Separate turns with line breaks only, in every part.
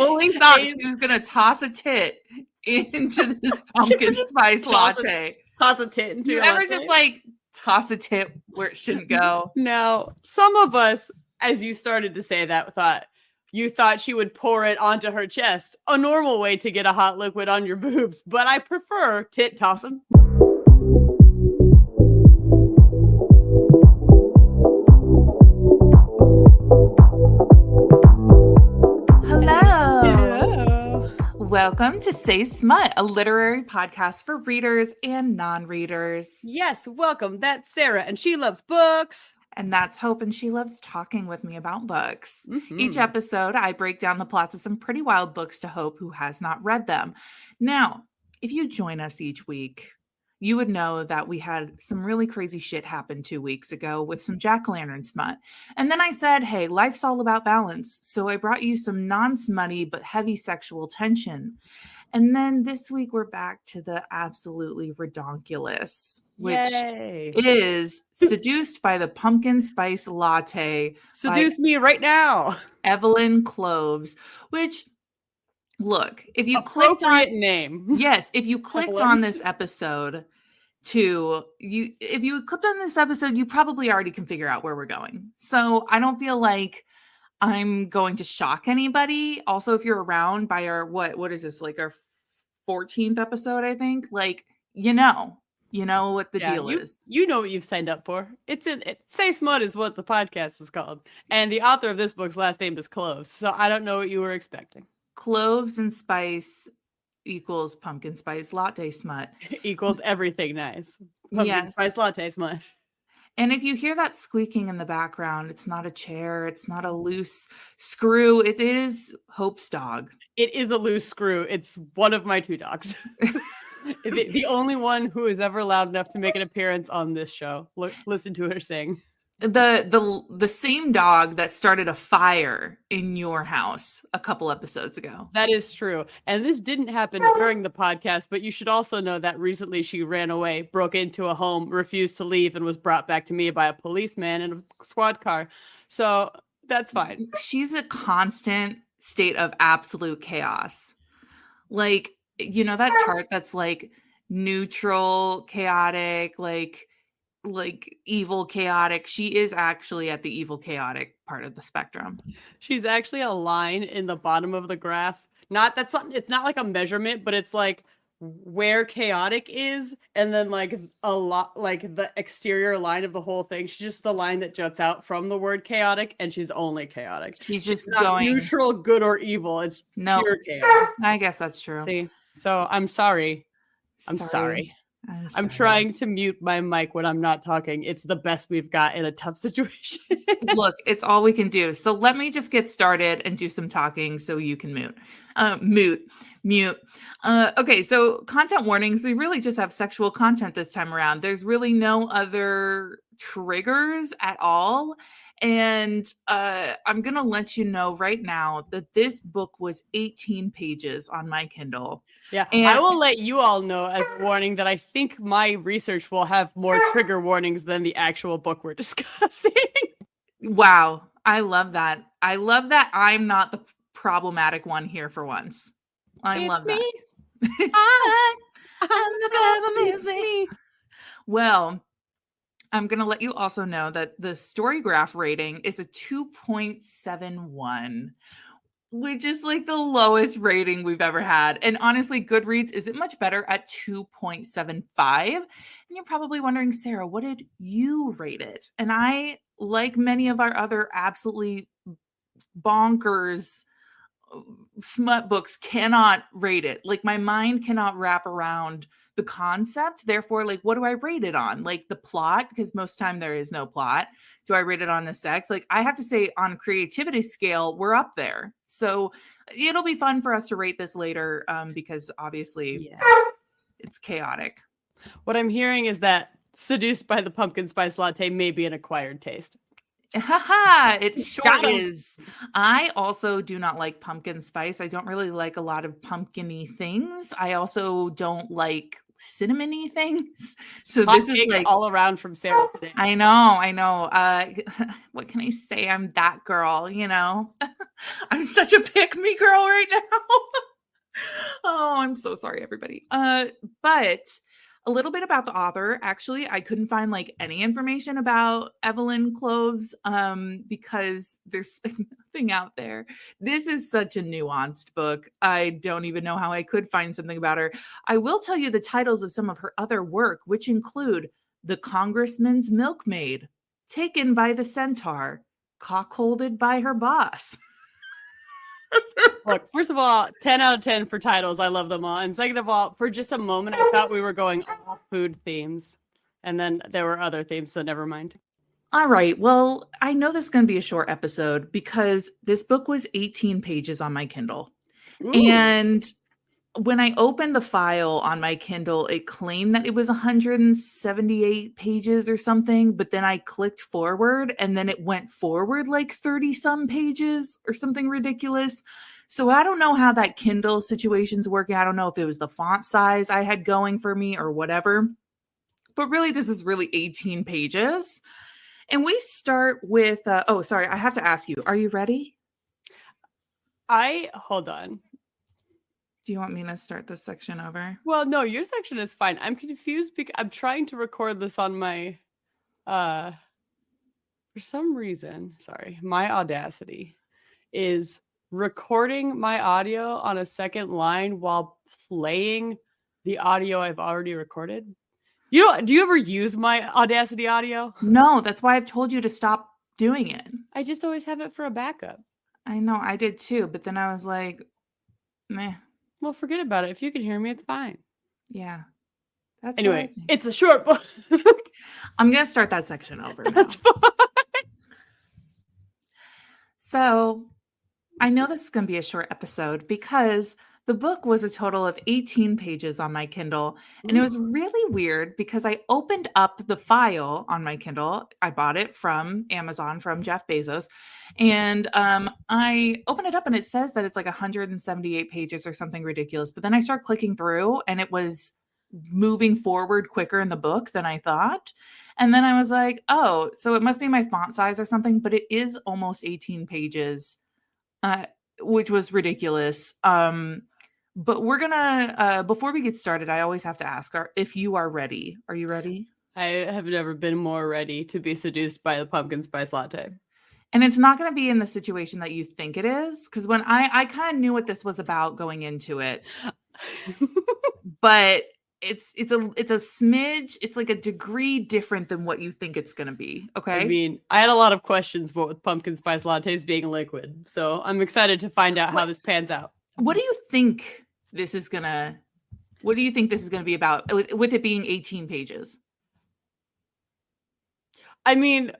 fully thought she was going to toss a tit into this pumpkin spice latte.
Toss a tit into
you
a
ever
latte?
just like toss a tit where it shouldn't go?
No. Some of us, as you started to say that, thought she would pour it onto her chest. A normal way to get a hot liquid on your boobs, but I prefer tit tossing.
Welcome to Say Smut, a literary podcast for readers and non-readers.
Yes, welcome. That's Sarah, and she loves books.
And that's Hope, and she loves talking with me about books. Each episode, I break down the plots of some pretty wild books to Hope, who has not read them. Now, if you join us each week, you would know that we had some really crazy shit happen 2 weeks ago with some jack-o'-lantern smut. And then I said, hey, life's all about balance. So I brought you some non-smutty but heavy sexual tension. And then this week we're back to the absolutely redonkulous, which is Seduced by the Pumpkin Spice Latte.
Seduce me right now.
Evelyn Cloves, which... Look, if you clicked on if you clicked on this episode you probably already can figure out where we're going. So I don't feel like I'm going to shock anybody. Also, if you're around by our what is this, like our 14th episode, I think, like, you know what the deal is.
You know what you've signed up for. Say Smut is what the podcast is called. And the author of this book's last name is Cloves. So I don't know what you were expecting.
Cloves and spice equals pumpkin spice latte smut.
Equals everything nice. Pumpkin spice latte smut.
And if you hear that squeaking in the background, it's not a chair. It's not a loose screw. It is Hope's dog.
It is a loose screw. It's one of my two dogs. the only one who is ever loud enough to make an appearance on this show. Listen to her sing.
The same dog that started a fire in your house a couple episodes ago.
That is true. And this didn't happen during the podcast, but you should also know that recently she ran away, broke into a home, refused to leave, and was brought back to me by a policeman in a squad car. So that's fine.
She's a constant state of absolute chaos. Like, you know that chart that's like neutral, chaotic, like evil chaotic. She is actually at the evil chaotic part of the spectrum.
She's actually a line in the bottom of the graph. It's not like a measurement, but it's like where chaotic is, and then like a lot, like the exterior line of the whole thing. She's just the line that juts out from the word chaotic, and she's only chaotic. She's just not going neutral, good or evil. It's pure chaos.
I guess that's true.
See, so I'm sorry. I'm trying to mute my mic when I'm not talking. It's the best we've got in a tough situation.
Look, it's all we can do. So let me just get started and do some talking so you can mute. Okay, so content warnings. We really just have sexual content this time around. There's really no other triggers at all. And I'm going to let you know right now that this book was 18 pages on my Kindle.
Yeah, and I will let you all know as a warning that I think my research will have more trigger warnings than the actual book we're discussing.
Wow, I love that. I love that I'm not the problematic one here for once. I love that. I'm the problem is me. Well, I'm going to let you also know that the StoryGraph rating is a 2.71, which is like the lowest rating we've ever had. And honestly, Goodreads isn't much better at 2.75. And you're probably wondering, Sarah, what did you rate it? And I, like many of our other absolutely bonkers smut books, cannot rate it. Like, my mind cannot wrap around the concept. Therefore, like, what do I rate it on? Like, the plot, because most time there is no plot. Do I rate it on the sex? Like, I have to say, on creativity scale, we're up there. So it'll be fun for us to rate this later, because obviously it's chaotic.
What I'm hearing is that Seduced by the Pumpkin Spice Latte may be an acquired taste.
Haha, it sure is. I also do not like pumpkin spice. I don't really like a lot of pumpkin-y things. I also don't like cinnamony things. So
Hot
this is
takes
like,
all around from Sarah today.
I know. What can I say? I'm that girl, I'm such a pick me girl right now. Oh, I'm so sorry, everybody. But a little bit about the author. Actually, I couldn't find like any information about Evelyn Cloves, because there's nothing out there. This is such a nuanced book. I don't even know how I could find something about her. I will tell you the titles of some of her other work, which include The Congressman's Milkmaid, Taken by the Centaur, Cockholded by Her Boss.
Look, first of all, 10 out of 10 for titles. I love them all. And second of all, for just a moment, I thought we were going off food themes. And then there were other themes, so never mind.
All right. Well, I know this is going to be a short episode because this book was 18 pages on my Kindle.
Ooh.
And when I opened the file on my Kindle, it claimed that it was 178 pages or something. But then I clicked forward and then it went forward like 30 some pages or something ridiculous. So I don't know how that Kindle situation's working. I don't know if it was the font size I had going for me or whatever. But really, this is really 18 pages. And we start with, oh, sorry, I have to ask you, are you ready?
Hold on.
Do you want me to start this section over?
Well, no, your section is fine. I'm confused because I'm trying to record this on my, for some reason, sorry, my Audacity is recording my audio on a second line while playing the audio I've already recorded. Do you ever use my Audacity audio?
No, that's why I've told you to stop doing it.
I just always have it for a backup.
I know, I did too, but then I was like, meh.
Well, forget about it. If you can hear me, it's fine.
Yeah. That's
anyway, it's a short book.
I'm going to start that section over now.
That's fine.
So I know this is going to be a short episode because the book was a total of 18 pages on my Kindle. And it was really weird because I opened up the file on my Kindle. I bought it from Amazon from Jeff Bezos. And I opened it up and it says that it's like 178 pages or something ridiculous. But then I start clicking through and it was moving forward quicker in the book than I thought. And then I was like, oh, so it must be my font size or something. But it is almost 18 pages. Which was ridiculous. But we're gonna, before we get started, I always have to ask if you are ready. Are you ready?
I have never been more ready to be seduced by the pumpkin spice latte.
And it's not going to be in the situation that you think it is. Because when I kind of knew what this was about going into it. But it's a smidge, it's like a degree different than what you think it's going to be. Okay.
I mean, I had a lot of questions with pumpkin spice lattes being liquid. So I'm excited to find out how this pans out.
What do you think this is going to be about with it being 18 pages?
I mean,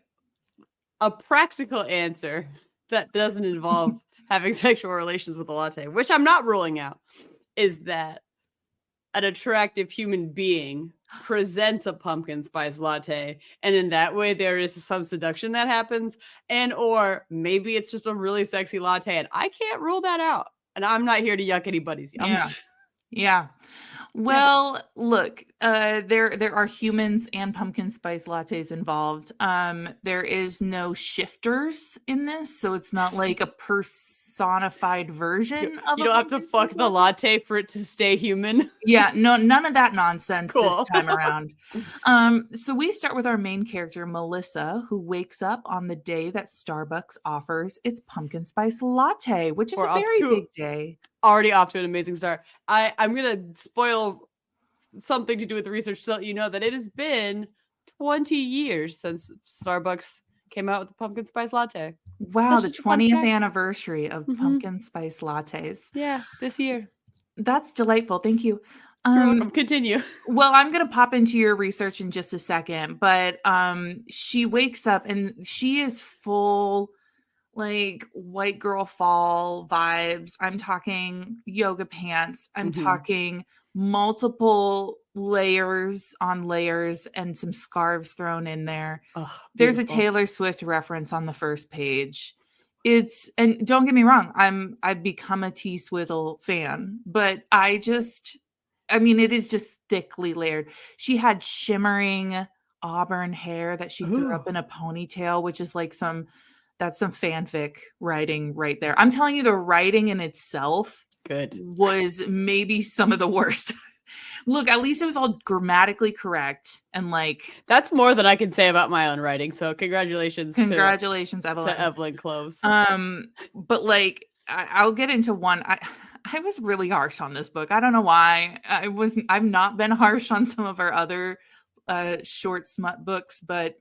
a practical answer that doesn't involve having sexual relations with a latte, which I'm not ruling out, is that an attractive human being presents a pumpkin spice latte, and in that way there is some seduction that happens, and or maybe it's just a really sexy latte, and I can't rule that out. And I'm not here to yuck anybody's yums.
Yeah. Well, look, there are humans and pumpkin spice lattes involved. There is no shifters in this, so it's not like a personified version of
you don't have to fuck the latte for it to stay human.
Yeah, no, none of that nonsense
Cool.
this time around. So we start with our main character, Melissa, who wakes up on the day that Starbucks offers its pumpkin spice latte, which is a very big day.
Already off to an amazing start. I'm going to spoil something to do with the research to let you know that it has been 20 years since Starbucks came out with the pumpkin spice latte.
Wow, the 20th anniversary of pumpkin spice lattes.
Yeah, this year.
That's delightful. Thank you.
You're welcome. Continue.
Well, I'm going to pop into your research in just a second, but she wakes up and she is full like white girl fall vibes. I'm talking yoga pants. I'm talking multiple layers on layers and some scarves thrown in there. There's a Taylor Swift reference on the first page. And don't get me wrong, I've become a T-Swizzle fan, but I just I mean, it is just thickly layered. She had shimmering auburn hair that she threw
Ooh,
up in a ponytail, which is like that's some fanfic writing right there. I'm telling you, the writing in itself
good.
was maybe some of the worst. Look, at least it was all grammatically correct and like
That's more than I can say about my own writing. So congratulations
congratulations,
to
Evelyn.
Evelyn Cloves.
But like I'll get into one. I was really harsh on this book. I don't know why. I've not been harsh on some of our other short smut books, but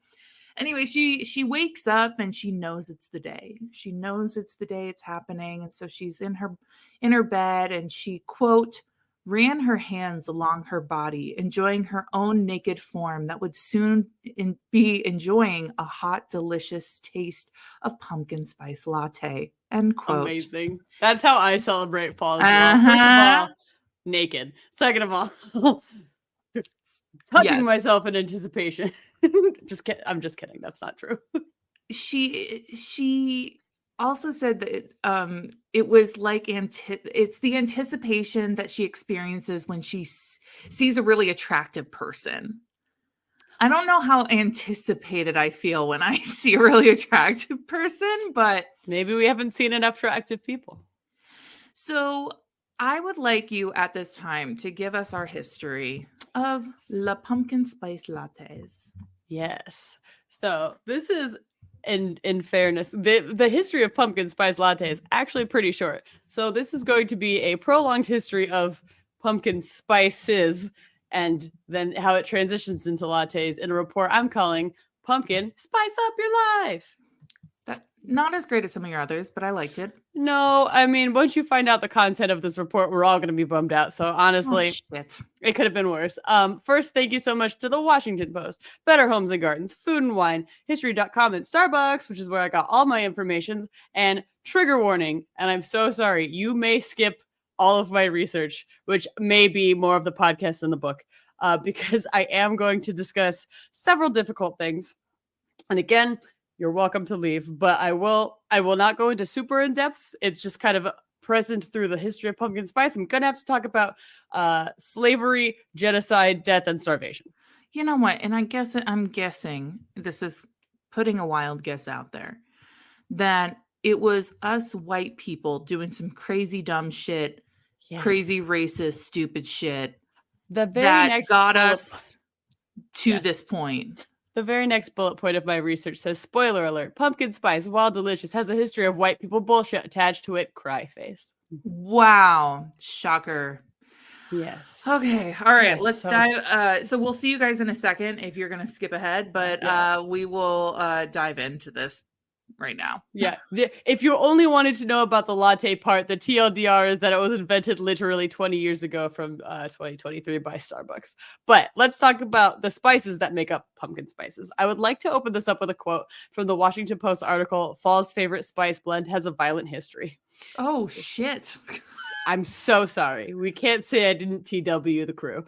anyway, she wakes up and she knows it's the day. She knows it's the day it's happening, and so she's in her bed and she quote ran her hands along her body, enjoying her own naked form that would soon be enjoying a hot, delicious taste of pumpkin spice latte. End quote.
Amazing. That's how I celebrate fall as well. First of
Uh-huh.
all, naked. Second of all, touching
Yes.
myself in anticipation. I'm just kidding. That's not true.
She also said that it was like it's the anticipation that she experiences when she sees a really attractive person. I don't know how anticipated I feel when I see a really attractive person, but
Maybe we haven't seen enough attractive people.
so I would like you at this time to give us our history of La Pumpkin Spice Lattes.
Yes. So this is in fairness, the history of pumpkin spice latte is actually pretty short. So this is going to be a prolonged history of pumpkin spices and then how it transitions into lattes in a report I'm calling Pumpkin Spice Up Your Life.
That not as great as some of your others, but I liked it.
No, I mean, once you find out the content of this report, we're all going to be bummed out. So honestly,
Oh, shit.
it could have been worse. First, thank you so much to the Washington Post, Better Homes and Gardens, Food and Wine, History.com, and Starbucks, which is where I got all my information, and trigger warning. And I'm so sorry. You may skip all of my research, which may be more of the podcast than the book, because I am going to discuss several difficult things. And again, you're welcome to leave, but I will not go into super in depths. It's just kind of present through the history of pumpkin spice. I'm gonna have to talk about slavery, genocide, death, and starvation.
You know what? And I'm guessing this is putting a wild guess out there that it was us white people doing some crazy dumb shit,
Yes.
crazy racist, stupid shit
The very
that
next
got
bullet-
us to this point.
The very next bullet point of my research says, spoiler alert, pumpkin spice, while delicious, has a history of white people bullshit attached to it. Cry face.
Wow. Shocker.
Yes.
Okay. All right.
Yes,
Let's
so-
dive. So we'll see you guys in a second if you're going to skip ahead, but we will dive into this right now.
Yeah. If you only wanted to know about the latte part, the TLDR is that it was invented literally 20 years ago from 2023 by Starbucks. But let's talk about the spices that make up pumpkin spices. I would like to open this up with a quote from the Washington Post article, Fall's Favorite Spice Blend Has a Violent History.
Oh, shit.
I'm so sorry. We can't say I didn't TW the crew.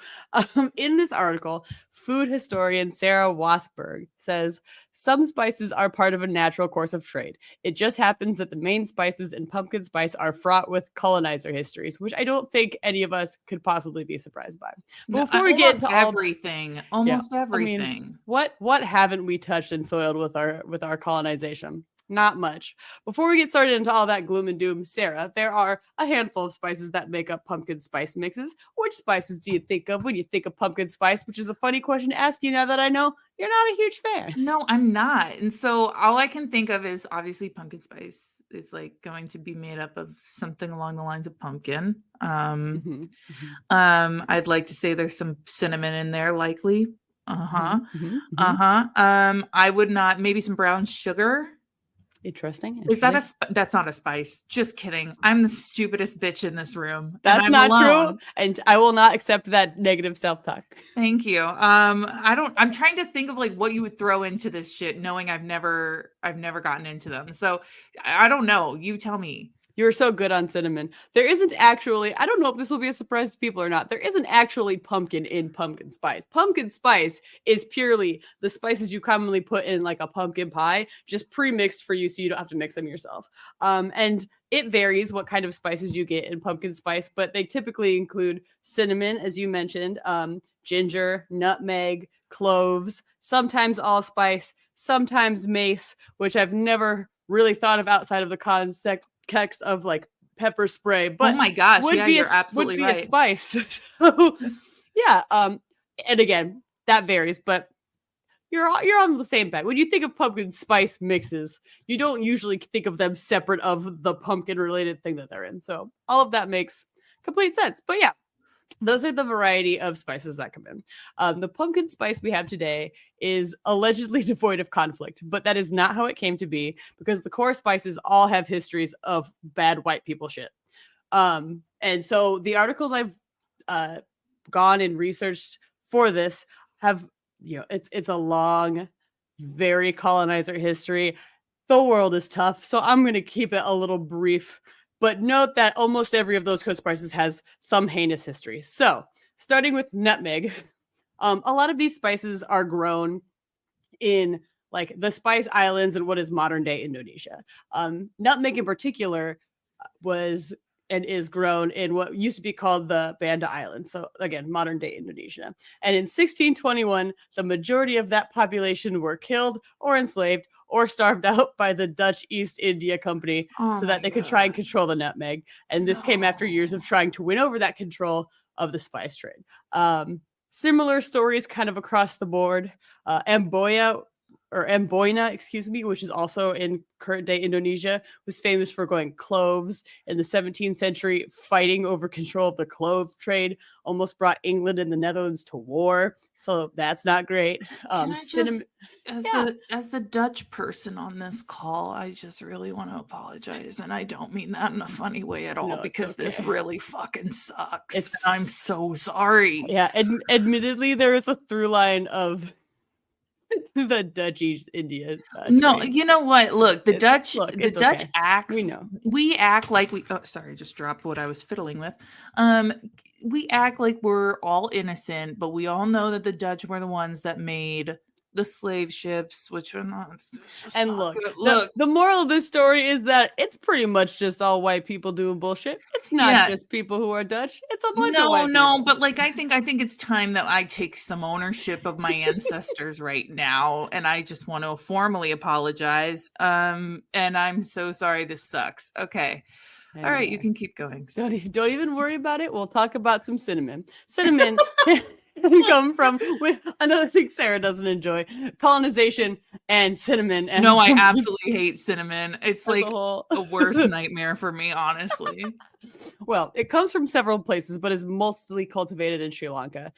In this article, food historian Sarah Wasberg says, some spices are part of a natural course of trade. It just happens that the main spices in pumpkin spice are fraught with colonizer histories, which I don't think any of us could possibly be surprised by. But before we get to
everything, almost everything.
I mean, what haven't we touched and soiled with our colonization? Not much. Before we get started into all that gloom and doom, Sarah, there are a handful of spices that make up pumpkin spice mixes. Which spices do you think of when you think of pumpkin spice? Which is a funny question to ask you now that I know you're not a huge fan.
No, I'm not. And so all I can think of is obviously pumpkin spice is like going to be made up of something along the lines of pumpkin. I'd like to say there's some cinnamon in there, likely. I would not, maybe some brown sugar.
Interesting.
Is that that's not a spice? Just kidding. I'm the stupidest bitch in this room.
That's not true, and I will not accept that negative self-talk.
Thank you. I'm trying to think of like what you would throw into this shit, knowing I've never gotten into them. So I don't know. You tell me.
You were so good on cinnamon. There isn't actually, I don't know if this will be a surprise to people or not. There isn't actually pumpkin in pumpkin spice. Pumpkin spice is purely the spices you commonly put in like a pumpkin pie, just pre-mixed for you so you don't have to mix them yourself. And it varies what kind of spices you get in pumpkin spice, but they typically include cinnamon, as you mentioned, ginger, nutmeg, cloves, sometimes allspice, sometimes mace, which I've never really thought of outside of the concept of like pepper spray,
Oh
but
my gosh,
would
yeah,
be a
you're absolutely
a
right.
spice. So yeah, and again, that varies, but you're on the same bag. When you think of pumpkin spice mixes, you don't usually think of them separate of the pumpkin related thing that they're in. So all of that makes complete sense. But yeah, those are the variety of spices that come in. The pumpkin spice we have today is allegedly devoid of conflict, but that is not how it came to be because the core spices all have histories of bad white people shit. And so the articles I've uh, gone and researched for this have, it's a long, very colonizer history. The world is tough, so I'm going to keep it a little brief. But note that almost every of those coast spices has some heinous history. So, starting with nutmeg, a lot of these spices are grown in like the Spice Islands and what is modern day Indonesia. Nutmeg in particular was and is grown in what used to be called the Banda Islands. So again, modern day Indonesia. And in 1621, the majority of that population were killed or enslaved or starved out by the Dutch East India Company
Oh
so
my
that they could try and
god.
control the nutmeg. And this came after years of
No.
trying to win over that control of the spice trade. Similar stories kind of across the board. Amboina, excuse me, which is also in current day Indonesia, was famous for growing cloves in the 17th century. Fighting over control of the clove trade almost brought England and the Netherlands to war. So that's not great.
Can I
Cinnamon,
just, as
yeah,
the Dutch person on this call, I just really want to apologize, and I don't mean that in a funny way at all
no, it's
because this
okay.
really fucking sucks. And I'm
It's
so sorry.
yeah. Admittedly, there is a through line of the Dutch East India
No,
trade.
you know what? Look, the
It's
Dutch
okay. We
acts,
know.
we act like we, oh, sorry, I just dropped what I was fiddling with. Um, we act like we're all innocent, but we all know that the Dutch were the ones that made the slave ships, which are not, it's just
And
not
look,
good.
the
Look,
the moral of this story is that it's pretty much just all white people doing bullshit. It's not
yeah,
just people who are Dutch. It's a bunch of
no,
white
no,
people.
but like I think it's time that I take some ownership of my ancestors right now, and I just want to formally apologize. And I'm so sorry this sucks. Okay. All right, you
Anyway,
can keep going.
don't even worry about it. We'll talk about some cinnamon. Cinnamon come from another thing Sarah doesn't enjoy: colonization and cinnamon
No,
and
I
pumpkin
absolutely hate cinnamon. It's
as a
like
whole.
a worst nightmare for me, honestly.
Well, it comes from several places, but is mostly cultivated in Sri Lanka.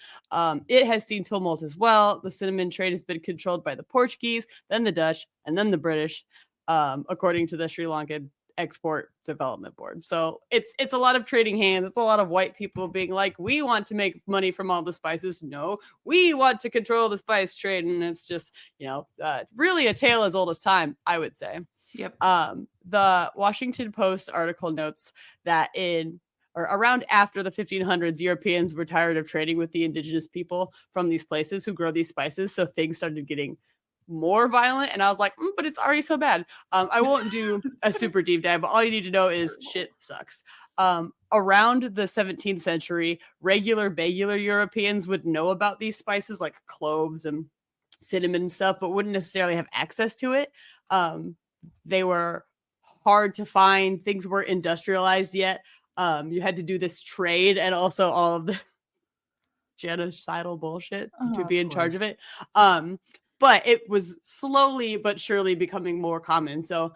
It has seen tumult as well. The cinnamon trade has been controlled by the Portuguese, then the Dutch, and then the British, according to the Sri Lankan Export Development Board. So it's a lot of trading hands. It's a lot of white people being like, we want to make money from all the spices. No, we want to control the spice trade, and it's just really a tale as old as time, I would say.
Yep.
The Washington Post article notes that in or around after the 1500s, Europeans were tired of trading with the indigenous people from these places who grow these spices. So things started getting more violent. And I was like, but it's already so bad. I won't do a super deep dive, but all you need to know is shit sucks. Around the 17th century, regular Europeans would know about these spices like cloves and cinnamon and stuff, but wouldn't necessarily have access to it. They were hard to find. Things weren't industrialized yet. You had to do this trade and also all of the genocidal bullshit to
Oh,
be
of
in charge of
course.
it. But it was slowly but surely becoming more common. So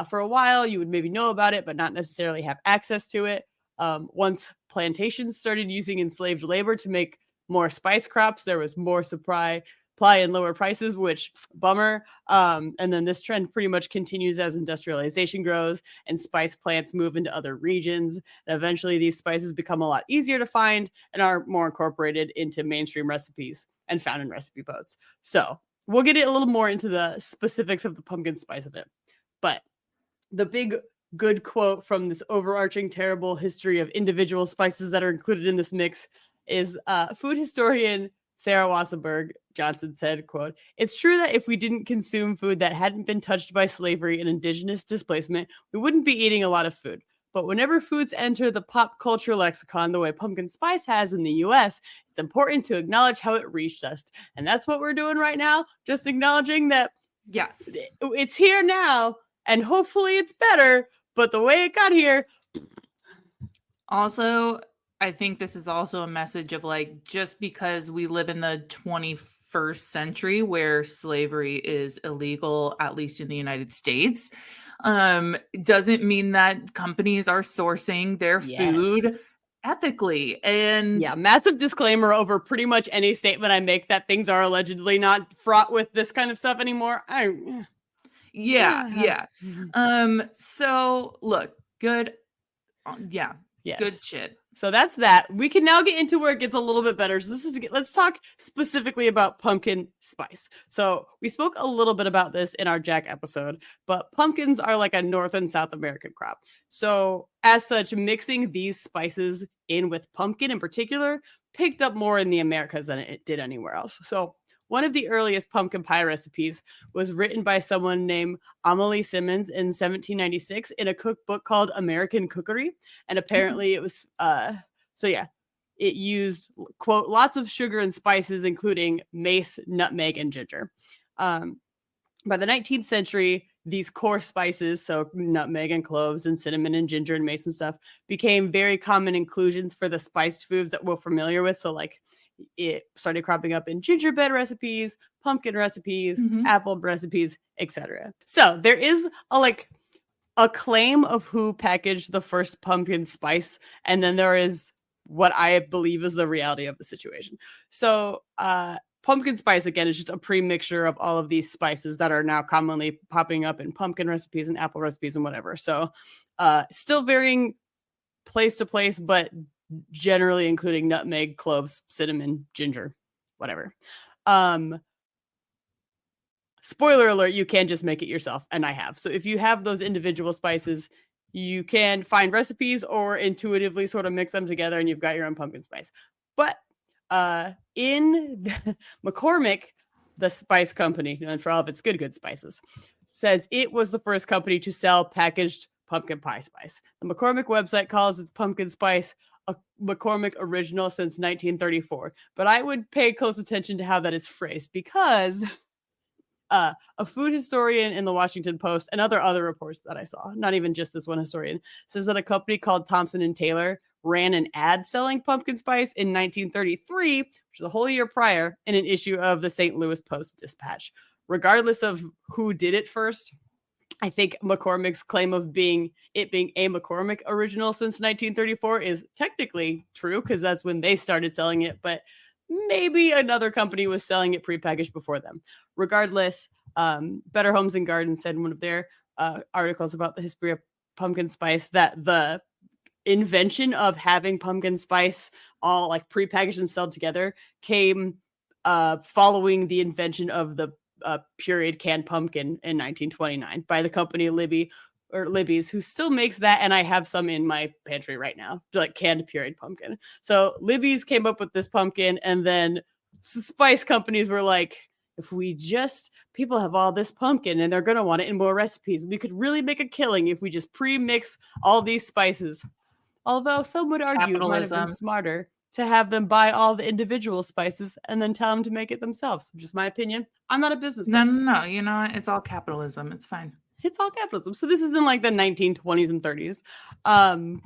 for a while, you would maybe know about it, but not necessarily have access to it. Once plantations started using enslaved labor to make more spice crops, there was more supply and lower prices, which bummer. And then this trend pretty much continues as industrialization grows and spice plants move into other regions. And eventually, these spices become a lot easier to find and are more incorporated into mainstream recipes and found in recipe books. So we'll get a little more into the specifics of the pumpkin spice of it. But the big good quote from this overarching terrible history of individual spices that are included in this mix is food historian Sarah Wassenberg Johnson said, quote, "It's true that if we didn't consume food that hadn't been touched by slavery and indigenous displacement, we wouldn't be eating a lot of food. But whenever foods enter the pop culture lexicon the way pumpkin spice has in the US, it's important to acknowledge how it reached us." And that's what we're doing right now, just acknowledging that
Yes.
it's here now, and hopefully it's better, but the way it got here.
Also, I think this is also a message of like, just because we live in the 21st century where slavery is illegal, at least in the United States, doesn't mean that companies are sourcing their food ethically. And
yeah, massive disclaimer over pretty much any statement I make that things are allegedly not fraught with this kind of stuff anymore.
Yeah. So look, good. Yeah.
Yes.
Good shit.
So that's that. We can now get into where it gets a little bit better. So let's talk specifically about pumpkin spice. So we spoke a little bit about this in our Jack episode, but pumpkins are like a North and South American crop. So as such, mixing these spices in with pumpkin in particular picked up more in the Americas than it did anywhere else. So one of the earliest pumpkin pie recipes was written by someone named Amelie Simmons in 1796 in a cookbook called American Cookery. And apparently it was, it used, quote, lots of sugar and spices, including mace, nutmeg, and ginger. By the 19th century, these core spices, so nutmeg and cloves and cinnamon and ginger and mace and stuff, became very common inclusions for the spiced foods that we're familiar with. So like, it started cropping up in gingerbread recipes, pumpkin recipes, apple recipes, etc. So there is a claim of who packaged the first pumpkin spice, and then there is what I believe is the reality of the situation. So pumpkin spice, again, is just a pre-mixture of all of these spices that are now commonly popping up in pumpkin recipes and apple recipes and whatever. So still varying place to place, but generally including nutmeg, cloves, cinnamon, ginger, whatever. Spoiler alert, you can just make it yourself, and I have. So if you have those individual spices, you can find recipes or intuitively sort of mix them together and you've got your own pumpkin spice. But in McCormick, the spice company, known for all of its good spices, says it was the first company to sell packaged pumpkin pie spice. The McCormick website calls its pumpkin spice a McCormick original since 1934. But I would pay close attention to how that is phrased, because a food historian in the Washington Post and other reports that I saw, not even just this one historian, says that a company called Thompson & Taylor ran an ad selling pumpkin spice in 1933, which is a whole year prior, in an issue of the St. Louis Post-Dispatch. Regardless of who did it first, I think McCormick's claim of it being a McCormick original since 1934 is technically true, because that's when they started selling it, but maybe another company was selling it prepackaged before them. Regardless, Better Homes and Gardens said in one of their articles about the history of pumpkin spice that the invention of having pumpkin spice all like prepackaged and sold together came following the invention of the pureed canned pumpkin in 1929 by the company Libby's, who still makes that, and I have some in my pantry right now, like canned pureed pumpkin. So Libby's came up with this pumpkin, and then spice companies were like, if people have all this pumpkin and they're going to want it in more recipes, we could really make a killing if we just pre-mix all these spices. Although some would argue it might have been smarter to have them buy all the individual spices and then tell them to make it themselves. Just my opinion. I'm not a business person.
No. You know what? It's all capitalism. It's fine.
It's all capitalism. So this is in like the 1920s and 30s.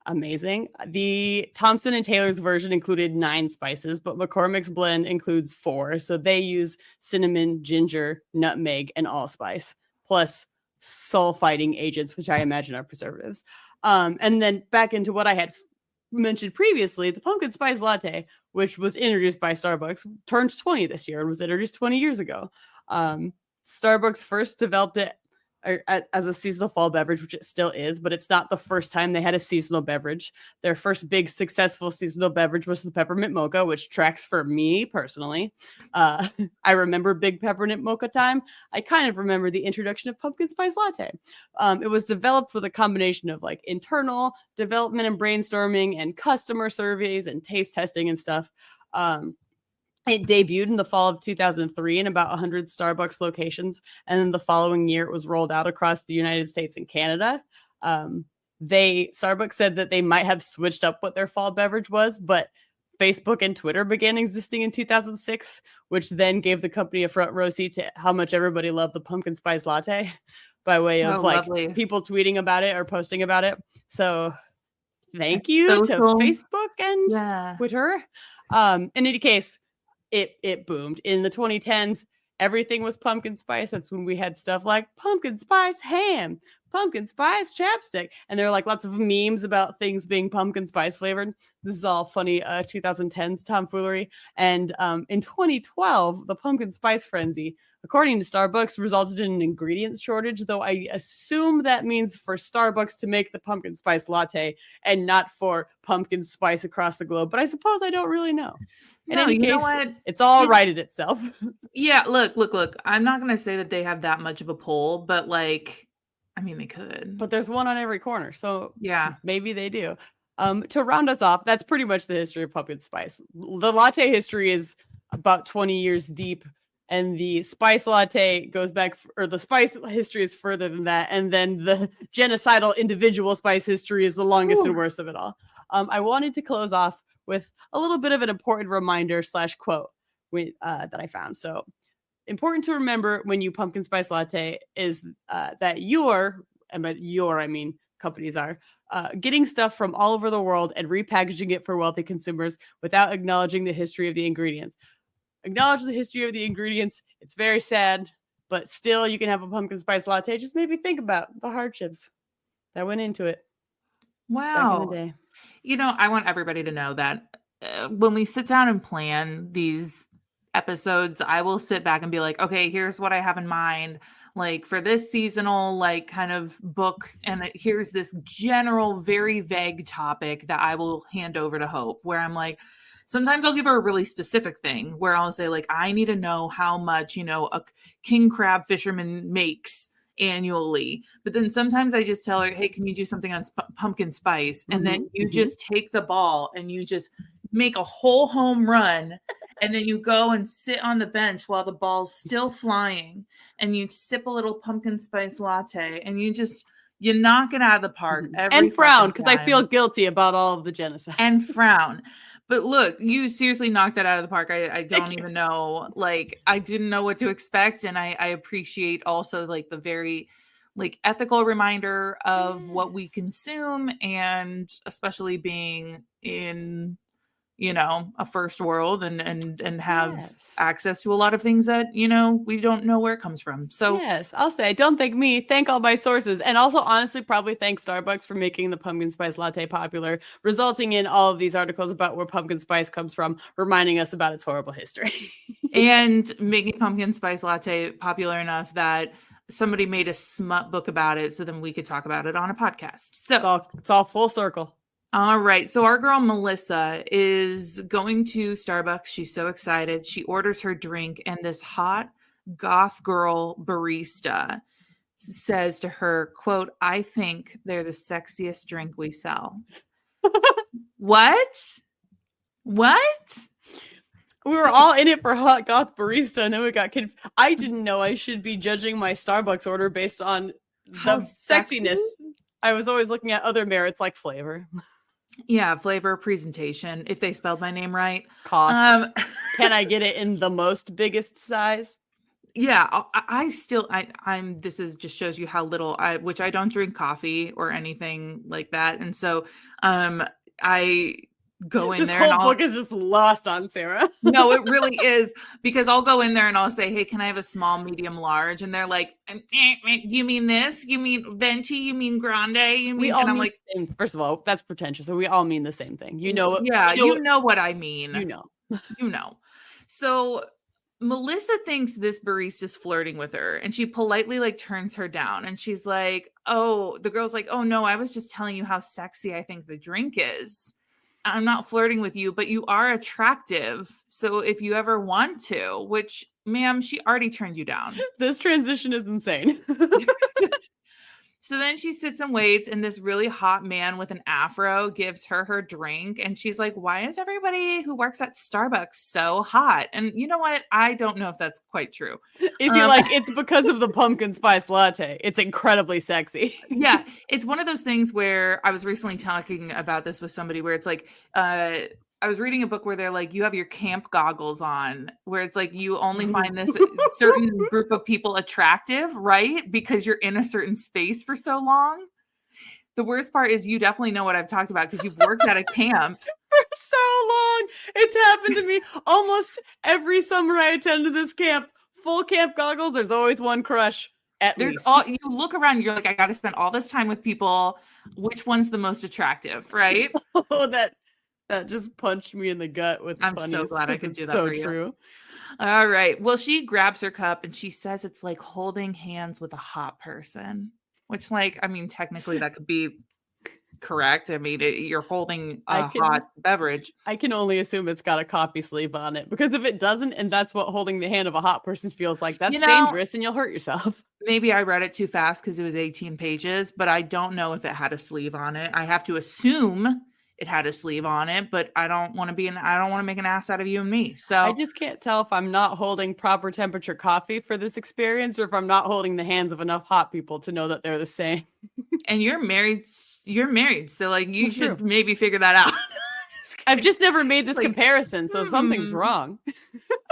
Amazing. The Thompson & Taylor's version included 9 spices, but McCormick's blend includes 4. So they use cinnamon, ginger, nutmeg, and allspice, plus sulfiting agents, which I imagine are preservatives. And then back into what I had mentioned previously, the pumpkin spice latte, which was introduced by Starbucks, turns 20 this year and was introduced 20 years ago. Starbucks first developed it as a seasonal fall beverage, which it still is, but it's not the first time they had a seasonal beverage. Their first big successful seasonal beverage was the peppermint mocha, which tracks for me personally. I remember big peppermint mocha time. I kind of remember the introduction of pumpkin spice latte. It was developed with a combination of like internal development and brainstorming and customer surveys and taste testing and stuff. It debuted in the fall of 2003 in about 100 Starbucks locations, and then the following year it was rolled out across the United States and Canada. Starbucks said that they might have switched up what their fall beverage was, but Facebook and Twitter began existing in 2006, which then gave the company a front row seat to how much everybody loved the pumpkin spice latte by way of
lovely.
people tweeting about it or posting about it. So thank you to
Social.
Facebook and Twitter. In any case, it boomed in the 2010s. Everything was pumpkin spice. That's when we had stuff like pumpkin spice ham, pumpkin spice chapstick, and there are like lots of memes about things being pumpkin spice flavored. This is all funny 2010s tomfoolery. And in 2012, the pumpkin spice frenzy, according to Starbucks, resulted in an ingredients shortage, though I assume that means for Starbucks to make the pumpkin spice latte and not for pumpkin spice across the globe. But I suppose I don't really know. In any case, it's all righted itself.
Yeah, look. I'm not going to say that they have that much of a pull, but like, I mean, they could.
But there's one on every corner, so
yeah,
maybe they do. To round us off, that's pretty much the history of pumpkin spice. The latte history is about 20 years deep, and the spice latte goes back, or the spice history is further than that, and then the genocidal individual spice history is the longest and worst of it all. I wanted to close off with a little bit of an important reminder / quote that I found. So important to remember when you pumpkin spice latte is that and by I mean companies are, getting stuff from all over the world and repackaging it for wealthy consumers without acknowledging the history of the ingredients. Acknowledge the history of the ingredients. It's very sad, but still you can have a pumpkin spice latte. Just maybe think about the hardships that went into it.
Wow.
Back in the day.
You know, I want everybody to know that when we sit down and plan these episodes, I will sit back and be like, okay, here's what I have in mind, like for this seasonal, like kind of book. And here's this general, very vague topic that I will hand over to Hope, where I'm like, sometimes I'll give her a really specific thing where I'll say like, I need to know how much, you know, a king crab fisherman makes annually. But then sometimes I just tell her, hey, can you do something on pumpkin spice? And then you just take the ball and you just make a whole home run. And then you go and sit on the bench while the ball's still flying and you sip a little pumpkin spice latte and you knock it out of the park every
and frown because I feel guilty about all of the genocide.
And frown. But look, you seriously knocked that out of the park. I don't even know. Like, I didn't know what to expect. And I appreciate also like the very like ethical reminder of what we consume, and especially being in, you know, a first world and have access to a lot of things that, you know, we don't know where it comes from. So
yes, I'll say, don't thank me, thank all my sources. And also honestly, probably thank Starbucks for making the pumpkin spice latte popular, resulting in all of these articles about where pumpkin spice comes from, reminding us about its horrible history.
And making pumpkin spice latte popular enough that somebody made a smut book about it so then we could talk about it on a podcast. So
it's all full circle.
All right. So our girl Melissa is going to Starbucks. She's so excited. She orders her drink, and this hot goth girl barista says to her, quote, I think they're the sexiest drink we sell. What?
We were all in it for hot goth barista, and then we got I didn't know I should be judging my Starbucks order based on the sexiness. I was always looking at other merits like flavor.
Yeah, flavor, presentation, if they spelled my name right.
Cost. Can I get it in the most biggest size?
Yeah, I'm this is just shows you how little which I don't drink coffee or anything like that. And so I go in there.
This whole book is just lost on Sarah.
No, it really is, because I'll go in there and I'll say, hey, can I have a small, medium, large? And they're like, you mean this? You mean venti? You mean grande? You mean? And I'm like,
first of all, that's pretentious. So we all mean the same thing. You know.
Yeah, you know what I mean.
You know.
You know. So Melissa thinks this barista's flirting with her, and she politely like turns her down, and she's like, "Oh," the girl's like, "Oh no, I was just telling you how sexy I think the drink is. I'm not flirting with you, but you are attractive. So if you ever want to," which, ma'am, she already turned you down.
This transition is insane.
So then she sits and waits, and this really hot man with an afro gives her her drink. And she's like, "Why is everybody who works at Starbucks so hot?" And you know what? I don't know if that's quite true.
Is he like, it's because of the pumpkin spice latte? It's incredibly sexy.
Yeah, it's one of those things where I was recently talking about this with somebody where it's like, I was reading a book where they're like, you have your camp goggles on, where it's like you only find this certain group of people attractive, right? Because you're in a certain space for so long. The worst part is you definitely know what I've talked about because you've worked at a camp
for so long. It's happened to me almost every summer I attended this camp. Full camp goggles, there's always one crush.
There's all, you look around, you're like, I got to spend all this time with people. Which one's the most attractive, right?
Oh, that just punched me in the gut with
I'm
funniest.
so glad I could do that
so
for you.
true.
All right. Well, she grabs her cup and she says it's like holding hands with a hot person, which, like, I mean, technically that could be correct. I mean, you're holding a hot beverage.
I can only assume it's got a coffee sleeve on it, because if it doesn't, and that's what holding the hand of a hot person feels like, that's dangerous and you'll hurt yourself.
Maybe I read it too fast because it was 18 pages, but I don't know if it had a sleeve on it. I have to assume it had a sleeve on it, but I don't want to make an ass out of you and me. So
I just can't tell if I'm not holding proper temperature coffee for this experience, or if I'm not holding the hands of enough hot people to know that they're the same.
And you're married. So like you should maybe figure that out.
I've just never made this comparison, so something's wrong.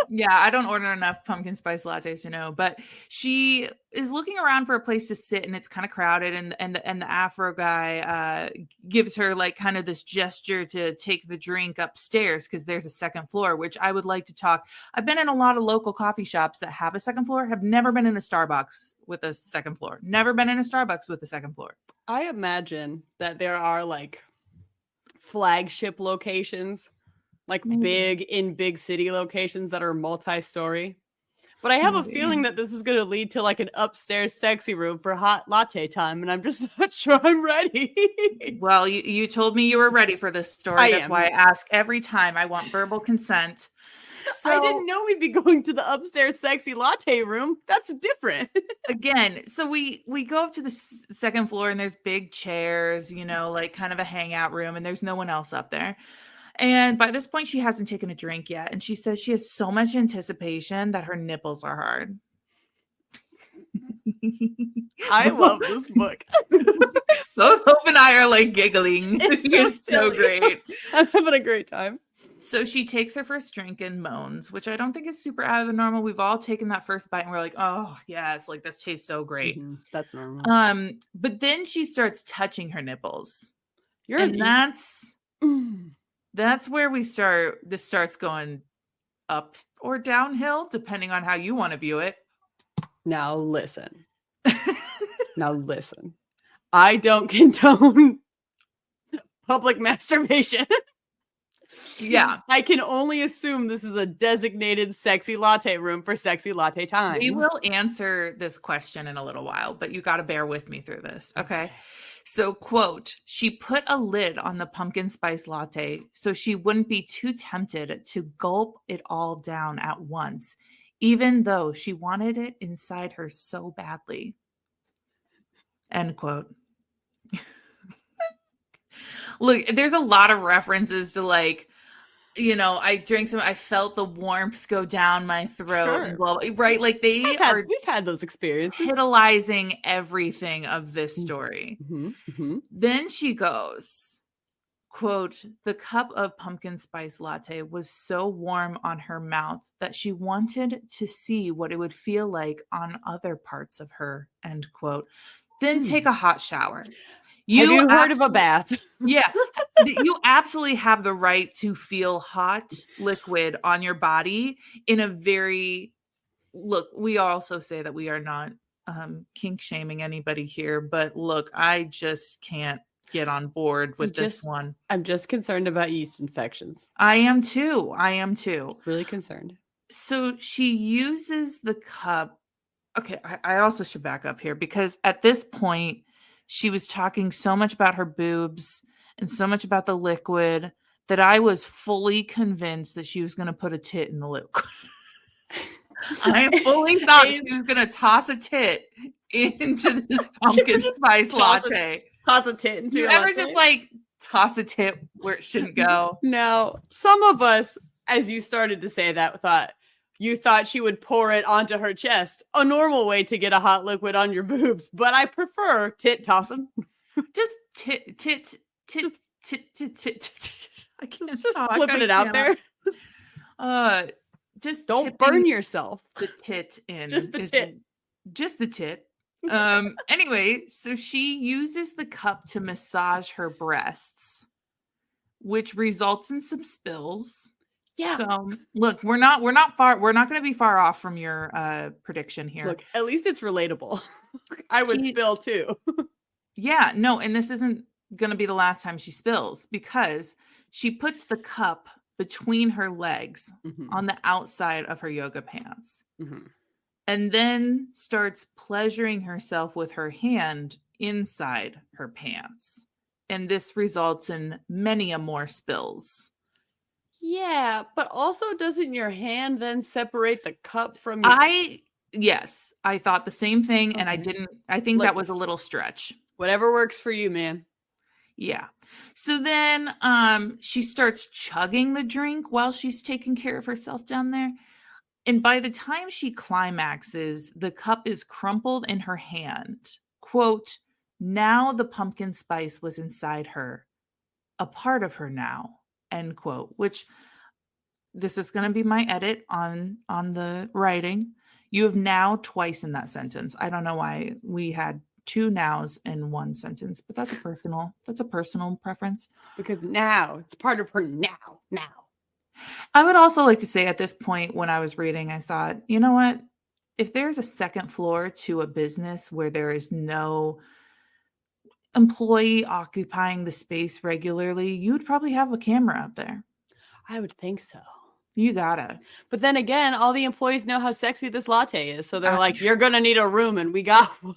Yeah, I don't order enough pumpkin spice lattes to know, but she is looking around for a place to sit, and it's kind of crowded. And the Afro guy gives her like kind of this gesture to take the drink upstairs because there's a second floor, which I would like to talk. I've been in a lot of local coffee shops that have a second floor. Have never been in a Starbucks with a second floor. Never been in a Starbucks with a second floor.
I imagine that there are like flagship locations, like big city locations that are multi-story. But I have a feeling that this is going to lead to like an upstairs sexy room for hot latte time, and I'm just not sure I'm ready.
Well, you told me you were ready for this story. That's why I ask every time. I want verbal consent.
So, I didn't know we'd be going to the upstairs sexy latte room. That's different.
Again, so we go up to the second floor, and there's big chairs, you know, like kind of a hangout room, and there's no one else up there. And by this point, she hasn't taken a drink yet. And she says she has so much anticipation that her nipples are hard.
I love this book.
So Hope and I are like giggling.
It's so
great.
I'm having a great time.
So she takes her first drink and moans, which I don't think is super out of the normal. We've all taken that first bite and we're like, oh yes, like this tastes so great.
Mm-hmm. That's normal.
But then she starts touching her nipples. That's where this starts going up or downhill, depending on how you want to view it.
Now listen. I don't condone public masturbation.
Yeah.
I can only assume this is a designated sexy latte room for sexy latte times.
We will answer this question in a little while, but you got to bear with me through this. Okay. So, quote, she put a lid on the pumpkin spice latte so she wouldn't be too tempted to gulp it all down at once, even though she wanted it inside her so badly. End quote. Look, there's a lot of references to like, you know, I felt the warmth go down my throat. And blah, blah, right? Like we've
had those experiences.
Titillizing everything of this story.
Mm-hmm, mm-hmm.
Then she goes, quote, the cup of pumpkin spice latte was so warm on her mouth that she wanted to see what it would feel like on other parts of her, end quote. Then take a hot shower.
Have you heard of a bath?
Yeah. You absolutely have the right to feel hot liquid on your body in a very, look, we also say that we are not kink shaming anybody here, but look, I just can't get on board with this one.
I'm just concerned about yeast infections.
I am too.
Really concerned.
So she uses the cup. Okay, I also should back up here because at this point, she was talking so much about her boobs and so much about the liquid that I was fully convinced that she was going to put a tit in the liquid. I fully thought she was going to toss a tit into this pumpkin spice latte.
Toss a tit into
You
your
ever
latte?
just like toss a tit where it shouldn't go?
No. Some of us, as you started to say that, thought she would pour it onto her chest. A normal way to get a hot liquid on your boobs, but I prefer tit tossing.
Just tit. I can't
Just
talk.
flipping it out there.
Just
don't burn yourself.
The tit in.
Just the tit.
Just the tit. Anyway, so she uses the cup to massage her breasts, which results in some spills.
Yeah.
So look, we're not going to be far off from your prediction here.
Look, at least it's relatable. I would spill too.
Yeah, no, and this isn't going to be the last time she spills because she puts the cup between her legs on the outside of her yoga pants. And then starts pleasuring herself with her hand inside her pants. And this results in many a more spills.
Yeah, but also doesn't your hand then separate the cup from your...
Yes, I thought the same thing, and I think that was a little stretch.
Whatever works for you, man.
Yeah. So then she starts chugging the drink while she's taking care of herself down there. And by the time she climaxes, the cup is crumpled in her hand. Quote, now the pumpkin spice was inside her, a part of her now, end quote, which this is going to be my edit on the writing. You have now twice in that sentence. I don't know why we had two nows in one sentence, but that's a personal preference.
Because now it's part of her now.
I would also like to say at this point when I was reading, I thought, you know what? If there's a second floor to a business where there is no employee occupying the space regularly, you'd probably have a camera up there.
I would think so.
You gotta.
But then again, all the employees know how sexy this latte is. So they're like, you're going to need a room, and we got one.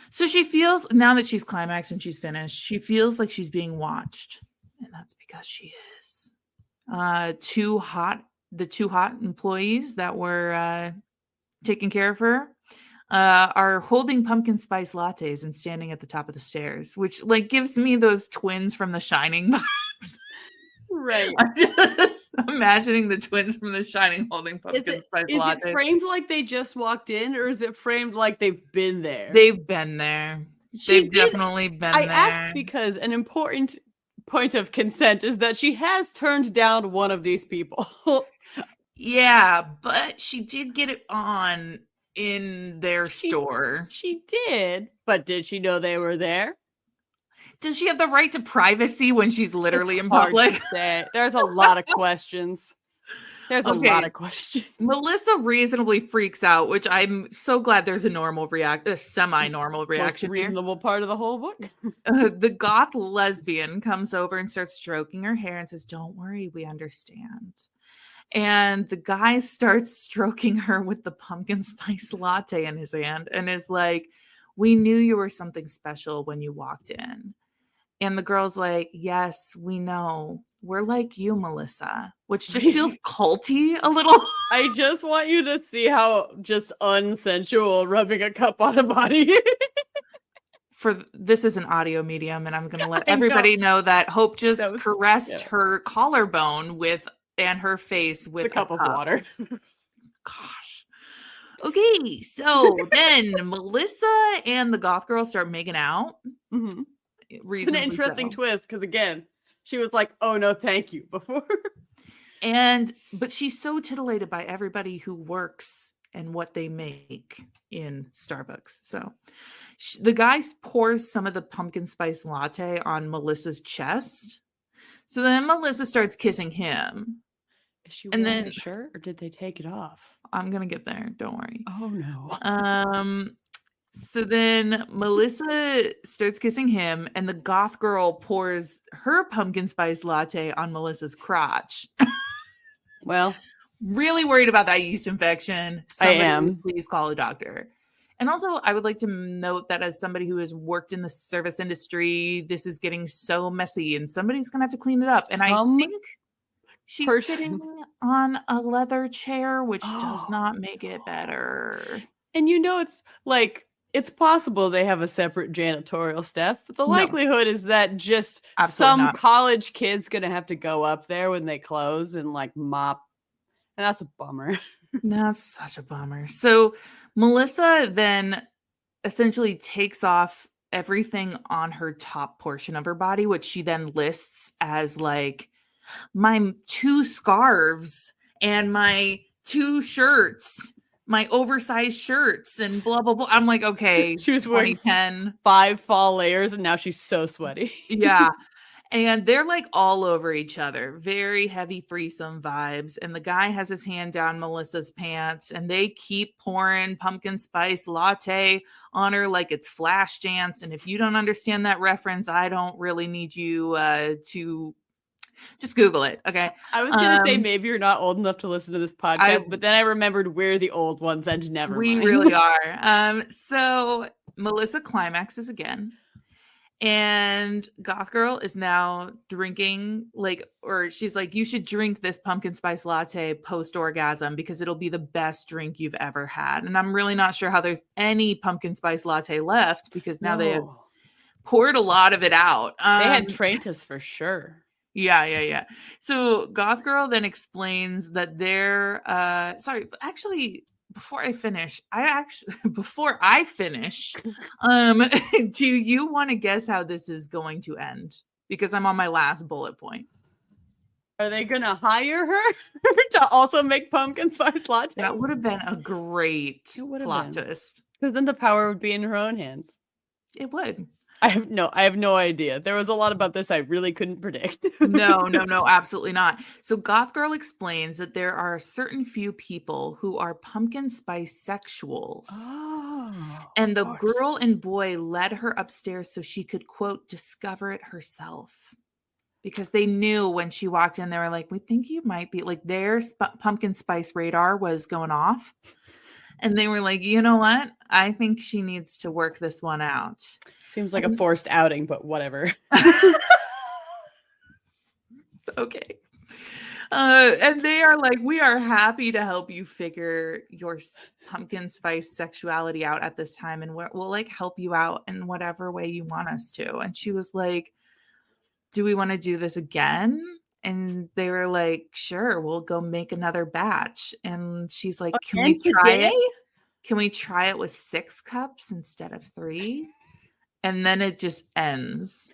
So she feels, now that she's climaxed and she's finished, she feels like she's being watched. And that's because she is. The two hot employees that were taking care of her are holding pumpkin spice lattes and standing at the top of the stairs, which like gives me those twins from The Shining vibes.
Right.
I'm just imagining the twins from The Shining holding pumpkin spice lattes.
Is it framed like they just walked in, or is it framed like they've been there?
They've been there. They've definitely been there. I
asked because an important point of consent is that she has turned down one of these people.
Yeah, but she did get it on in their store.
She did, but did she know they were there?
Does she have the right to privacy when she's literally in public?
There's a lot of questions.
Melissa reasonably freaks out, which I'm so glad there's a semi-normal reaction.
Most reasonable part of the whole book.
The goth lesbian comes over and starts stroking her hair and says, "Don't worry, we understand." And the guy starts stroking her with the pumpkin spice latte in his hand and is like, "We knew you were something special when you walked in." And the girl's like, "Yes, we know. We're like you, Melissa," which just feels culty a little.
I just want you to see how just unsensual rubbing a cup on a body.
This is an audio medium, and I'm going to let everybody know that Hope just caressed her collarbone and her face with
a cup of water.
Gosh. Okay, so then Melissa and the goth girl start making out.
Mm-hmm. It's an interesting twist because, again, she was like, "Oh, no, thank you," before.
But she's so titillated by everybody who works and what they make in Starbucks. So the guy pours some of the pumpkin spice latte on Melissa's chest. So then Melissa starts kissing him.
Is she wearing a shirt, or did they take it off?
I'm going to get there. Don't worry.
Oh, no.
So then Melissa starts kissing him, and the goth girl pours her pumpkin spice latte on Melissa's crotch.
Well,
really worried about that yeast infection,
I
somebody
am.
please call a doctor. And also, I would like to note that as somebody who has worked in the service industry, this is getting so messy and somebody's going to have to clean it up. And I
Some
think she's sitting
person.
on a leather chair, which does
Oh.
not make it better.
And it's like, it's possible they have a separate janitorial staff, but the
No,
likelihood is that just
absolutely
some
not.
college kid's gonna have to go up there when they close and like mop. And that's a bummer.
That's such a bummer. So Melissa then essentially takes off everything on her top portion of her body, which she then lists as like my 2 scarves and my 2 shirts, my oversized shirts and blah, blah, blah. I'm like, okay,
She was wearing
2010.
5 fall layers and now she's so sweaty.
Yeah. And they're like all over each other, very heavy threesome vibes. And the guy has his hand down Melissa's pants and they keep pouring pumpkin spice latte on her like it's Flashdance. And if you don't understand that reference, I don't really need you to just Google it. Okay.
I was gonna say maybe you're not old enough to listen to this podcast, but then I remembered we're the old ones and never
We
mind.
really are. So Melissa climaxes again. And Goth Girl is now drinking, or she's like, you should drink this pumpkin spice latte post orgasm because it'll be the best drink you've ever had. And I'm really not sure how there's any pumpkin spice latte left because now they have poured a lot of it out.
They had Traintus for sure.
Yeah. So Goth Girl then explains that they're actually before I finish, do you want to guess how this is going to end? Because I'm on my last bullet point.
Are they gonna hire her to also make pumpkin spice latte?
That would have been a great plot twist.
Because then the power would be in her own hands.
It would.
I have no idea. There was a lot about this I really couldn't predict.
No, absolutely not. So Goth Girl explains that there are a certain few people who are pumpkin spice sexuals.
Oh,
and the girl and boy led her upstairs so she could, quote, discover it herself. Because they knew when she walked in, they were like, we think you might be, like their pumpkin spice radar was going off. And they were like, you know what? I think she needs to work this one out.
Seems like a forced outing, but whatever.
Okay. And they are like, we are happy to help you figure your pumpkin spice sexuality out at this time. And we'll like help you out in whatever way you want us to. And she was like, do we want to do this again? And they were like, sure, we'll go make another batch. And she's like, can we try it? Can we try it with 6 cups instead of 3? And then it just ends.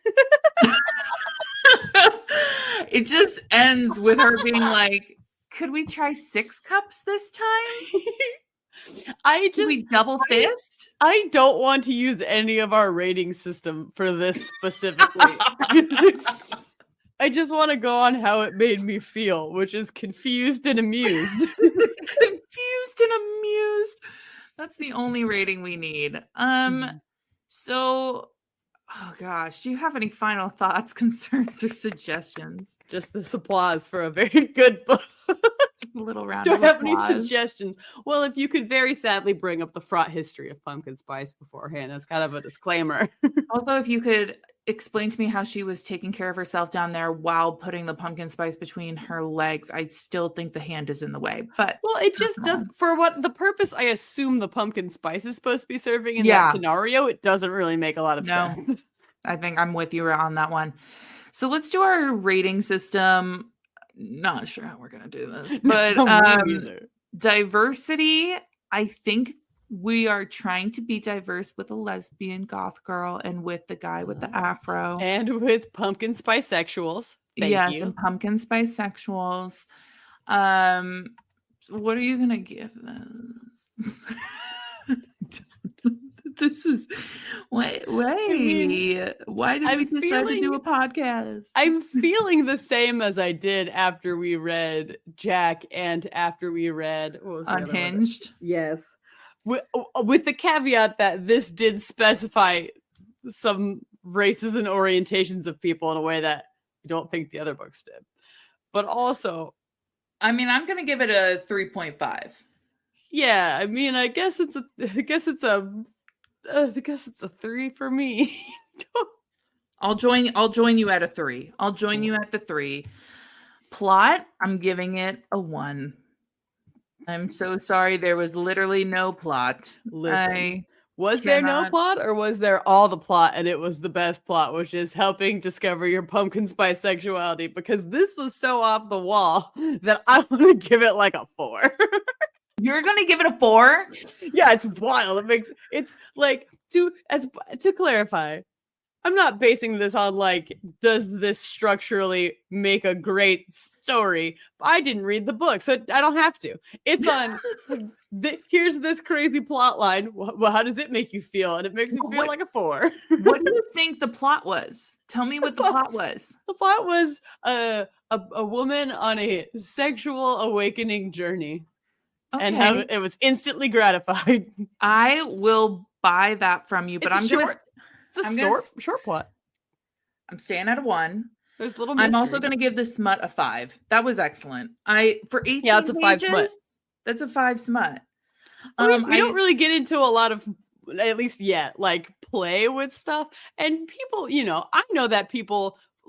It just ends with her being like, could we try 6 cups this time? Can we double fist?
I don't want to use any of our rating system for this specifically. I just want to go on how it made me feel, which is confused and amused.
Confused and amused. That's the only rating we need. So, oh gosh, do you have any final thoughts, concerns, or suggestions?
Just this applause for a very good book.
A little round
Do I
of
have
applause.
any suggestions? Well, if you could very sadly bring up the fraught history of pumpkin spice beforehand, that's kind of a disclaimer.
Also, if you could explain to me how she was taking care of herself down there while putting the pumpkin spice between her legs, I still think the hand is in the way. But
well, it just does for what the purpose I assume the pumpkin spice is supposed to be serving in that scenario. It doesn't really make a lot of sense.
I think I'm with you on that one. So let's do our rating system. Not sure how we're gonna do this, but diversity. I think we are trying to be diverse with a lesbian goth girl and with the guy with the afro
and with pumpkin spice sexuals. Thank you.
And pumpkin spice sexuals. What are you gonna give this? This is why did we decide to do a podcast?
I'm feeling the same as I did after we read Jack and after we read
Unhinged.
Yes, with the caveat that this did specify some races and orientations of people in a way that I don't think the other books did. But also,
I mean, I'm gonna give it a 3.5.
Yeah, I mean, I guess it's a 3 for me.
I'll join you at a 3. I'll join you at the 3. Plot, I'm giving it a 1. I'm so sorry. There was literally no plot.
Listen,
I
was there no
cannot.
plot, or was there all the plot and it was the best plot, which is helping discover your pumpkin spice sexuality? Because this was so off the wall that I want to give it like a 4.
You're gonna give it a 4?
Yeah, it's wild. It's like to clarify. I'm not basing this on like, does this structurally make a great story? I didn't read the book, so I don't have to. It's on, here's this crazy plot line. Well, how does it make you feel? And it makes me feel like a 4.
What do you think the plot was? Tell me what the plot was.
The plot was a woman on a sexual awakening journey.
Okay.
And how it was instantly gratified.
I will buy that from you, but
It's a short plot.
I'm staying at a 1.
There's little mystery.
I'm also going to give this smut a 5. That was excellent. For 18
it's a 5
pages,
smut.
That's a 5 smut.
We don't really get into a lot of, at least yet, like play with stuff. And people, I know that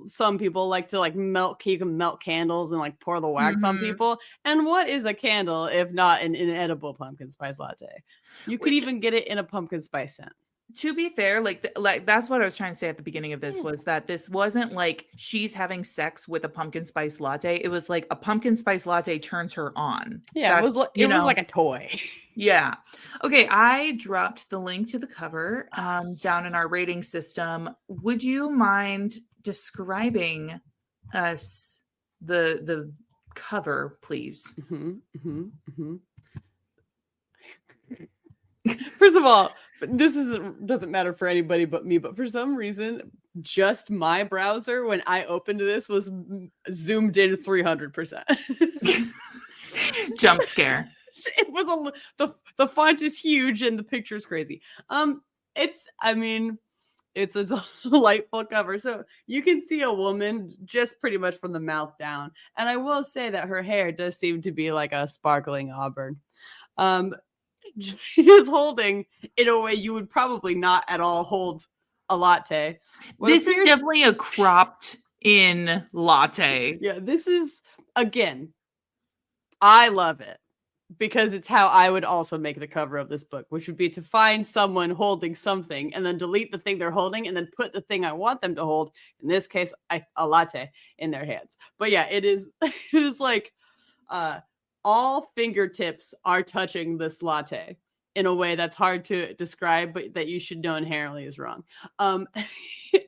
some people like to like melt candles and like pour the wax on people. And what is a candle if not an inedible pumpkin spice latte? You could even get it in a pumpkin spice scent.
To be fair, like that's what I was trying to say at the beginning of this, was that this wasn't like she's having sex with a pumpkin spice latte. It was like a pumpkin spice latte turns her on.
Yeah, it was like a toy.
Yeah. Okay, I dropped the link to the cover down in our rating system. Would you mind describing us the cover, please?
First of all, this doesn't matter for anybody but me, but for some reason, just my browser, when I opened this, was zoomed in 300%.
Jump scare.
It was the font is huge and the picture's crazy. It's a delightful cover. So you can see a woman just pretty much from the mouth down. And I will say that her hair does seem to be like a sparkling auburn. She is holding in a way you would probably not at all hold a latte.
This is definitely a cropped in latte.
Yeah, this is, again, I love it because it's how I would also make the cover of this book, which would be to find someone holding something and then delete the thing they're holding and then put the thing I want them to hold, in this case, a latte, in their hands. But yeah, it is like all fingertips are touching this latte in a way that's hard to describe, but that you should know inherently is wrong.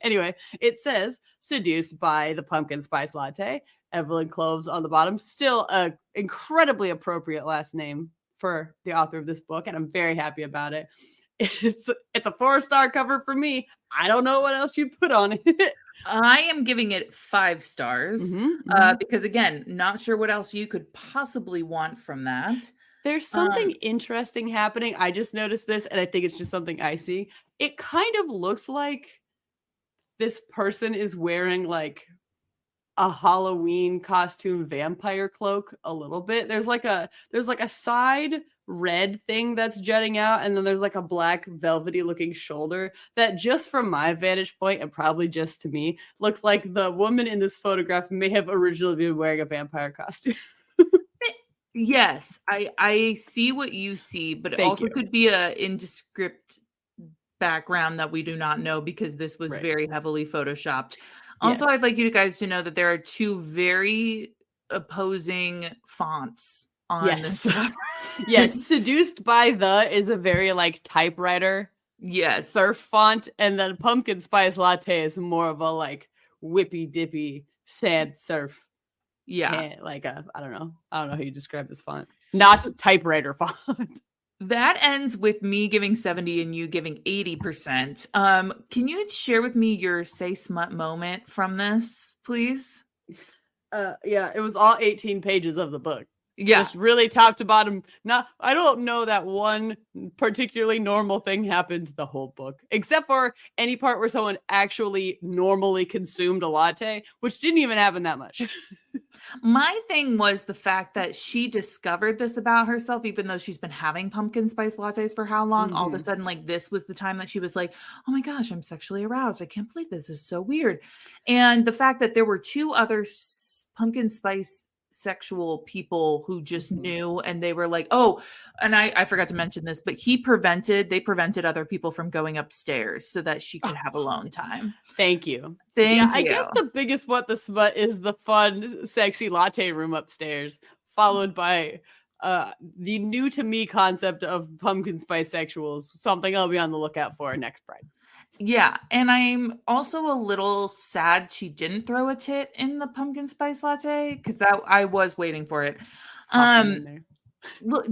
Anyway, it says, seduced by the pumpkin spice latte, Evelyn Cloves on the bottom. Still a incredibly appropriate last name for the author of this book, and I'm very happy about it. It's a 4-star cover for me. I don't know what else you'd put on it.
I am giving it 5 stars because, again, not sure what else you could possibly want from that.
There's something interesting happening. I just noticed this, and I think it's just something I see. It kind of looks like this person is wearing like a Halloween costume vampire cloak a little bit. There's like a side red thing that's jutting out, and then there's like a black velvety looking shoulder that, just from my vantage point and probably just to me, looks like the woman in this photograph may have originally been wearing a vampire costume.
Yes, I see what you see, but it also could be a indescript background that we do not know because this was very heavily photoshopped. Also, I'd like you guys to know that there are 2 very opposing fonts on this.
Yes, Seduced by the is a very like typewriter surf font, and then Pumpkin Spice Latte is more of a like whippy dippy sad surf. Yeah, like I don't know how you describe this font. Not typewriter font.
That ends with me giving 70 and you giving 80%. Can you share with me your say smut moment from this, please?
Yeah, it was all 18 pages of the book.
Yeah.
Just really top to bottom. I don't know that one particularly normal thing happened the whole book, except for any part where someone actually normally consumed a latte, which didn't even happen that much.
My thing was the fact that she discovered this about herself, even though she's been having pumpkin spice lattes for how long? All of a
Mhm.
sudden, like this was the time that she was like, oh my gosh, I'm sexually aroused. I can't believe this is so weird. And the fact that there were two other pumpkin spice sexual people who just
Mhm.
knew and they were like, oh, and I forgot to mention this, but they prevented other people from going upstairs so that she could
Oh,
have alone time.
thank you. Yeah,
Thank
I
you.
guess the biggest what the smut is the fun, sexy latte room upstairs, followed by the new to me concept of pumpkin spice sexuals, something I'll be on the lookout for next Pride.
Yeah, and I'm also a little sad she didn't throw a tit in the pumpkin spice latte because that I was waiting for it.
Toss one in
Um,
there.
look,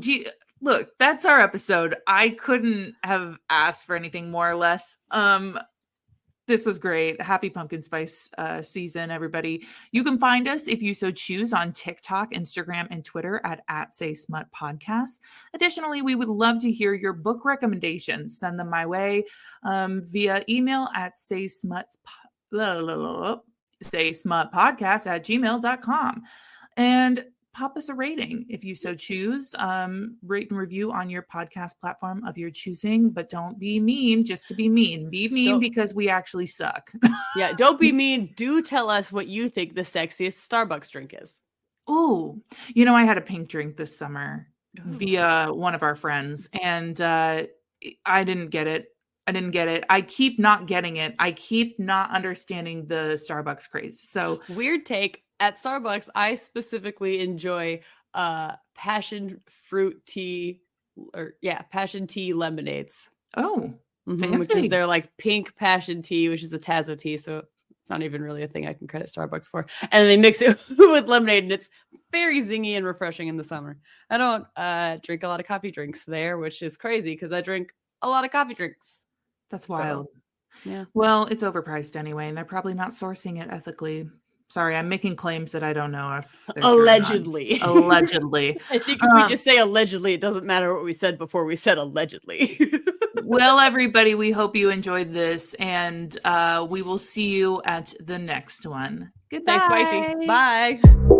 look, that's our episode. I couldn't have asked for anything more or less. This was great. Happy pumpkin spice season, everybody. You can find us if you so choose on TikTok, Instagram, and Twitter at Say Smut Podcast. Additionally, we would love to hear your book recommendations. Send them my way via email at say smut podcast at gmail.com. And pop us a rating if you so choose. Rate and review on your podcast platform of your choosing, but don't be mean just to be mean. Be mean
Don't,
because we actually suck.
yeah, don't be mean. Do tell us what you think the sexiest Starbucks drink is.
Oh, I had a pink drink this summer
Ooh.
via one of our friends, and I didn't get it. I didn't get it. I keep not getting it. I keep not understanding the Starbucks craze. So,
Weird take. At Starbucks, I specifically enjoy passion fruit tea passion tea lemonades.
oh,
Which is
fancy.
their like pink passion tea, which is a Tazo tea, so it's not even really a thing I can credit Starbucks for. And they mix it with lemonade, and it's very zingy and refreshing in the summer. I don't drink a lot of coffee drinks there, which is crazy because I drink a lot of coffee drinks.
That's
So
wild.
yeah.
Well, it's overpriced anyway, and they're probably not sourcing it ethically. Sorry, I'm making claims that I don't know if they're true or not.
Allegedly.
Allegedly.
I think if we just say allegedly, it doesn't matter what we said before we said allegedly.
Well, everybody, we hope you enjoyed this, and we will see you at the next one.
Stay spicy.
Goodbye.
Bye.